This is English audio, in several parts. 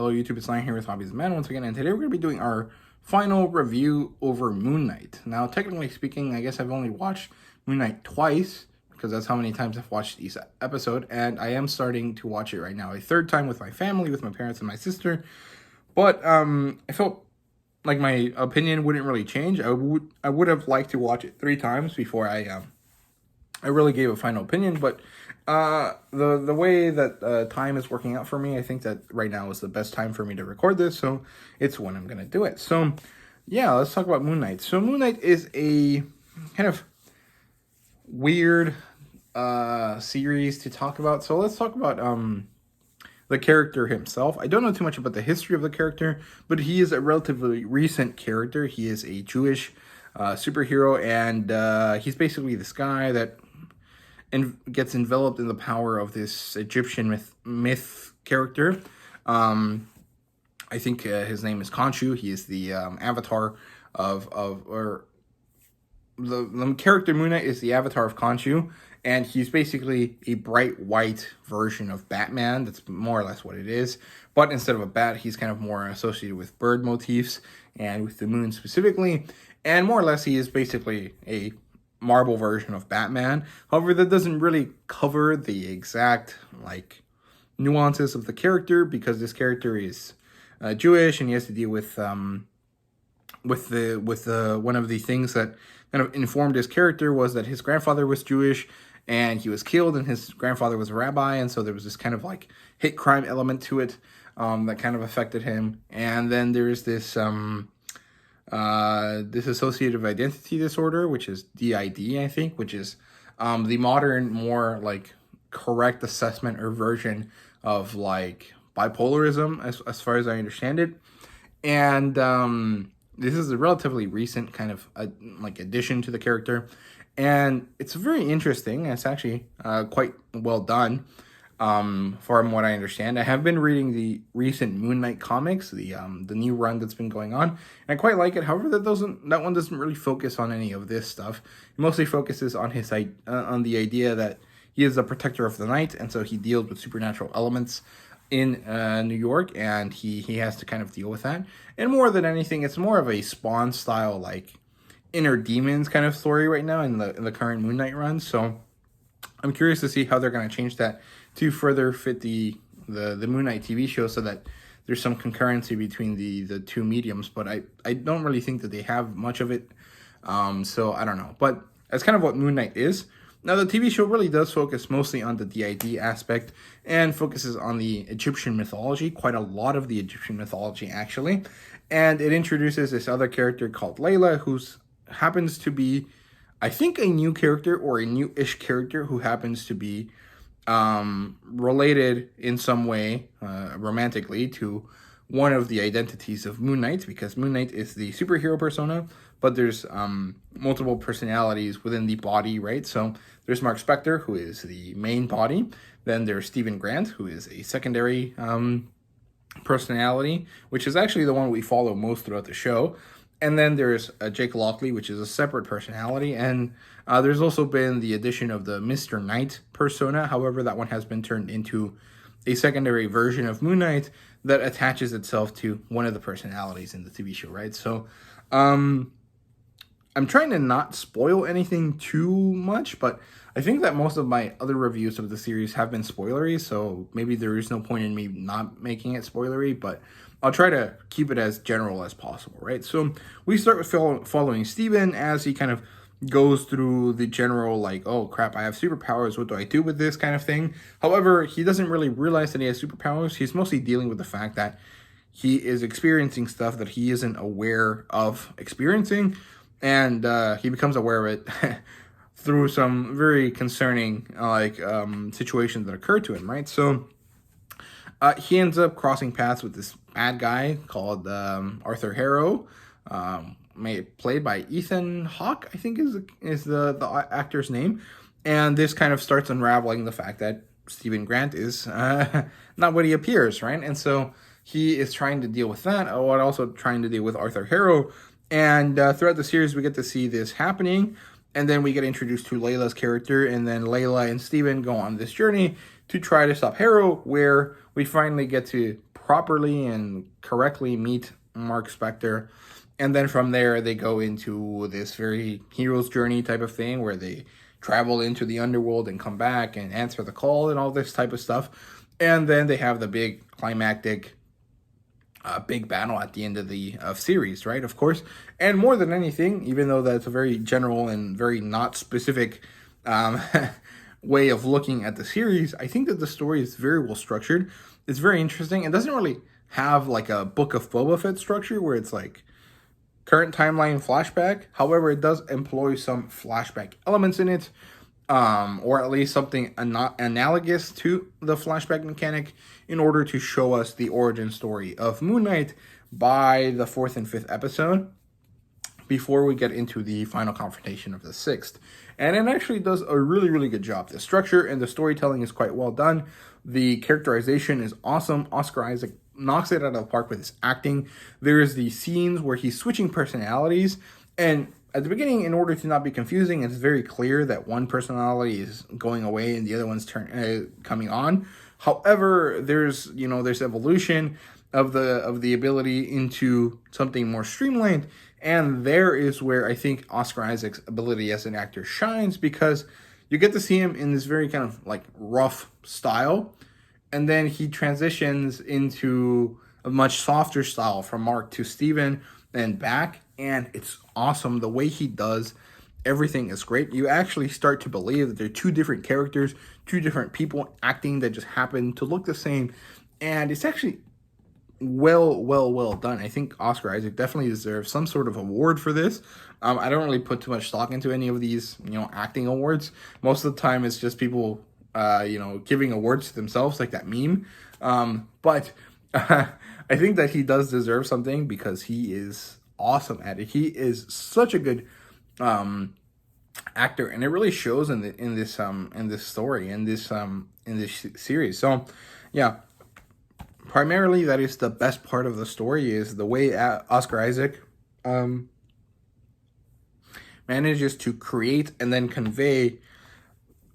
Hello YouTube, it's Lion here with Hobbies Man once again, and today we're going to be doing our final review over Moon Knight. Now, technically speaking, I guess I've only watched Moon Knight twice, because that's how many times I've watched each episode, and I am starting to watch it right now a third time with my family, with my parents and my sister, but I felt like my opinion wouldn't really change. I would have liked to watch it 3 times before I really gave a final opinion, but the way that time is working out for me, I think that right now is the best time for me to record this, so it's when I'm gonna do it. So yeah, let's talk about Moon Knight. So Moon Knight is a kind of weird series to talk about. So let's talk about the character himself. I don't know too much about the history of the character, but he is a relatively recent character. He is a Jewish superhero, and he's basically this guy that gets enveloped in the power of this Egyptian myth character. I think his name is Khonshu. He is the avatar or the character Moon Knight is the avatar of Khonshu, and he's basically a bright white version of Batman. That's more or less what it is. But instead of a bat, he's kind of more associated with bird motifs and with the moon specifically. And more or less, he is basically a Marvel version of Batman. However, that doesn't really cover the exact nuances of the character, because this character is Jewish, and he has to deal with one of the things that kind of informed his character was that his grandfather was Jewish and he was killed, and his grandfather was a rabbi, and so there was this kind of hate crime element to it that kind of affected him. And then there's this dissociative identity disorder, which is DID, I think, which is the modern, more correct assessment or version of bipolarism, as far as I understand it. And this is a relatively recent kind of addition to the character, and it's very interesting. It's actually quite well done. From what I understand, I have been reading the recent Moon Knight comics, the new run that's been going on, and I quite like it. However, that one doesn't really focus on any of this stuff. It mostly focuses on on the idea that he is a protector of the night, and so he deals with supernatural elements in New York, and he has to kind of deal with that. And more than anything, it's more of a Spawn style inner demons kind of story right now in the current Moon Knight run. So I'm curious to see how they're going to change that to further fit the Moon Knight TV show, so that there's some concurrency between the two mediums. But I don't really think that they have much of it. So I don't know. But that's kind of what Moon Knight is. Now, the TV show really does focus mostly on the DID aspect and focuses on the Egyptian mythology, quite a lot of the Egyptian mythology, actually. And it introduces this other character called Layla, who happens to be, I think, a new character, or a new-ish character, who happens to be related in some way, romantically, to one of the identities of Moon Knight, because Moon Knight is the superhero persona, but there's multiple personalities within the body, right? So there's Mark Spector, who is the main body. Then there's Stephen Grant, who is a secondary personality, which is actually the one we follow most throughout the show. And then there's Jake Lockley, which is a separate personality. And there's also been the addition of the Mr. Knight persona. However, that one has been turned into a secondary version of Moon Knight that attaches itself to one of the personalities in the TV show, right? So I'm trying to not spoil anything too much, but I think that most of my other reviews of the series have been spoilery, so maybe there is no point in me not making it spoilery, but I'll try to keep it as general as possible, right? So we start with following Steven as he kind of goes through the general, oh crap, I have superpowers, what do I do with this kind of thing. However, he doesn't really realize that he has superpowers. He's mostly dealing with the fact that he is experiencing stuff that he isn't aware of experiencing, and he becomes aware of it through some very concerning situations that occur to him, right? So he ends up crossing paths with this bad guy called Arthur Harrow, played by Ethan Hawke, I think is the actor's name. And this kind of starts unraveling the fact that Stephen Grant is not what he appears, right? And so he is trying to deal with that, while also trying to deal with Arthur Harrow. And throughout the series, we get to see this happening. And then we get introduced to Layla's character, and then Layla and Steven go on this journey to try to stop Harrow, where we finally get to properly and correctly meet Mark Spector. And then from there, they go into this very hero's journey type of thing where they travel into the underworld and come back and answer the call and all this type of stuff. And then they have the big climactic big battle at the end of the series, right? Of course. And more than anything, even though that's a very general and very not specific way of looking at the series, I think that the story is very well structured. It's very interesting. It doesn't really have like a Book of Boba Fett structure where it's like current timeline flashback. However, it does employ some flashback elements in it, or at least something analogous to the flashback mechanic in order to show us the origin story of Moon Knight by the 4th and 5th episode before we get into the final confrontation of the 6th. And it actually does a really, really good job. The structure and the storytelling is quite well done. The characterization is awesome. Oscar Isaac knocks it out of the park with his acting. There is the scenes where he's switching personalities, and at the beginning, in order to not be confusing, it's very clear that one personality is going away and the other one's coming on. However, there's evolution of the ability into something more streamlined, and there is where I think Oscar Isaac's ability as an actor shines, because you get to see him in this very kind of like rough style, and then he transitions into a much softer style from Mark to Steven and back, and it's awesome. The way he does everything is great. You actually start to believe that they're two different characters, two different people acting that just happen to look the same, and it's actually well done. I think Oscar Isaac definitely deserves some sort of award for this. I don't really put too much stock into any of these, acting awards. Most of the time, it's just people, giving awards to themselves, like that meme. But I think that he does deserve something because he is awesome at it. He is such a good actor, and it really shows in this story, in this series. So, yeah. Primarily, that is the best part of the story, is the way Oscar Isaac manages to create and then convey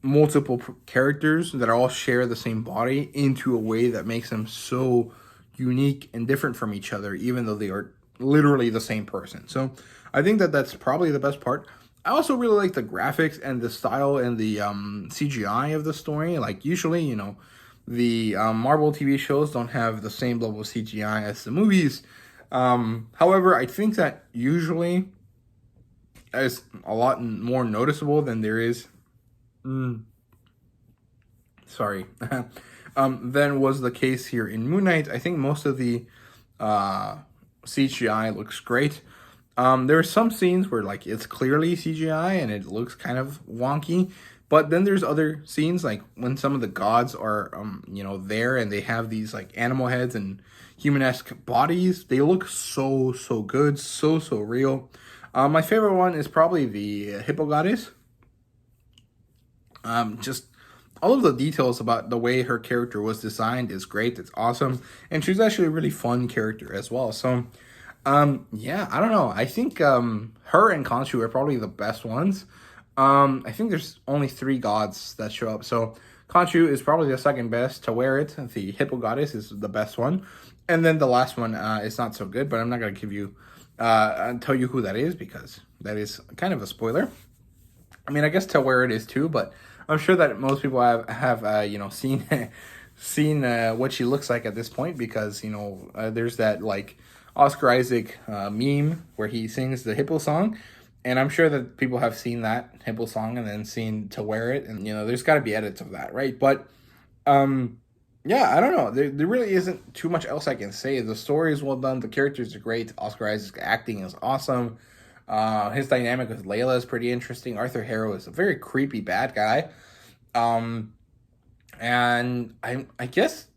multiple characters that all share the same body into a way that makes them so unique and different from each other, even though they are literally the same person. So I think that that's probably the best part. I also really like the graphics and the style and the CGI of the story. Like, usually, the Marvel TV shows don't have the same level of CGI as the movies. However, I think that usually is a lot more noticeable than there is. Than was the case here in Moon Knight. I think most of the CGI looks great. There are some scenes where like it's clearly CGI and it looks kind of wonky. But then there's other scenes, like when some of the gods are, there, and they have these like animal heads and human-esque bodies. They look so good, so real. My favorite one is probably the Hippo Goddess. Just all of the details about the way her character was designed is great. It's awesome, and she's actually a really fun character as well. So, yeah, I don't know. I think her and Khonshu are probably the best ones. I think there's only 3 gods that show up. So Khonshu is probably the second best. Taweret, the Hippo Goddess, is the best one. And then the last one is not so good, but I'm not going to give you, tell you who that is, because that is kind of a spoiler. I mean, I guess Taweret is too, but I'm sure that most people have seen what she looks like at this point, because, there's that like Oscar Isaac meme where he sings the Hippo song. And I'm sure that people have seen that Hippo song and then seen To Wear It. And, there's got to be edits of that, right? But, yeah, I don't know. There really isn't too much else I can say. The story is well done. The characters are great. Oscar Isaac's acting is awesome. His dynamic with Layla is pretty interesting. Arthur Harrow is a very creepy bad guy. And I guess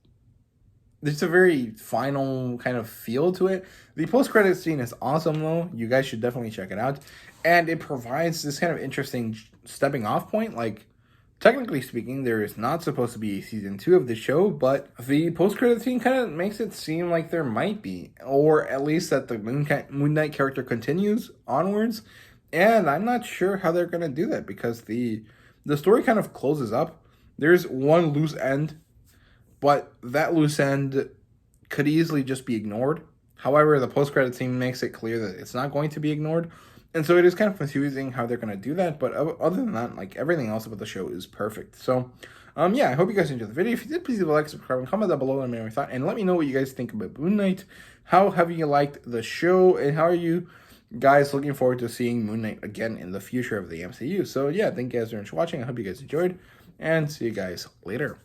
there's a very final kind of feel to it. The post-credit scene is awesome, though. You guys should definitely check it out. And it provides this kind of interesting stepping off point. Like, technically speaking, there is not supposed to be a season 2 of the show, but the post-credit scene kind of makes it seem like there might be. Or at least that the Moon Knight character continues onwards. And I'm not sure how they're going to do that, because the story kind of closes up. There's one loose end but that loose end could easily just be ignored. However, the post-credit scene makes it clear that it's not going to be ignored. And so it is kind of confusing how they're going to do that. But other than that, like, everything else about the show is perfect. So, yeah, I hope you guys enjoyed the video. If you did, please leave a like, subscribe, and comment down below. Let me know your thought. And let me know what you guys think about Moon Knight. How have you liked the show? And how are you guys looking forward to seeing Moon Knight again in the future of the MCU? So, yeah, thank you guys very much for watching. I hope you guys enjoyed. And see you guys later.